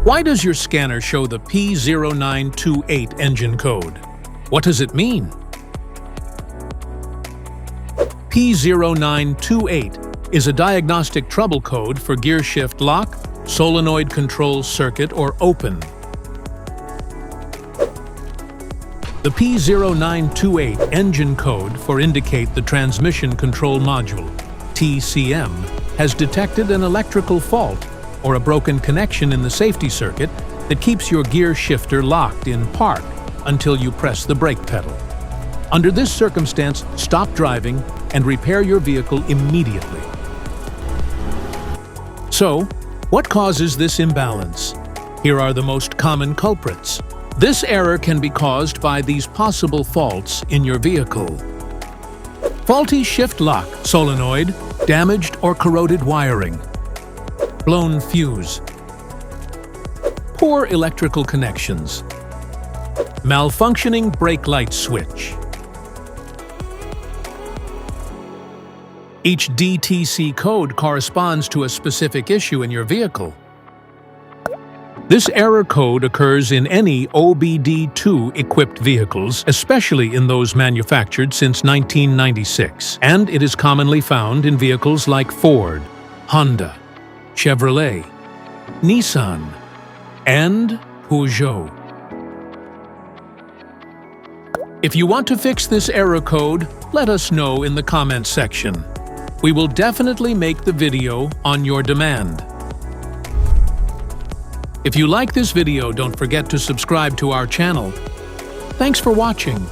Why does your scanner show the P0928 engine code? What does it mean? P0928 is a diagnostic trouble code for Gear Shift Lock Solenoid Control Circuit or Open. The P0928 engine code for indicate the Transmission Control Module, TCM, has detected an electrical fault or a broken connection in the safety circuit that keeps your gear shifter locked in park until you press the brake pedal. Under this circumstance, stop driving and repair your vehicle immediately. So, what causes this imbalance? Here are the most common culprits. This error can be caused by these possible faults in your vehicle. Faulty shift lock solenoid, damaged or corroded wiring, blown fuse, poor electrical connections, malfunctioning brake light switch. Each DTC code corresponds to a specific issue in your vehicle. This error code occurs in any OBD2 equipped vehicles, especially in those manufactured since 1996, and it is commonly found in vehicles like Ford, Honda, Chevrolet, Nissan, and Peugeot. If you want to fix this error code, let us know in the comments section. We will definitely make the video on your demand. If you like this video, don't forget to subscribe to our channel. Thanks for watching.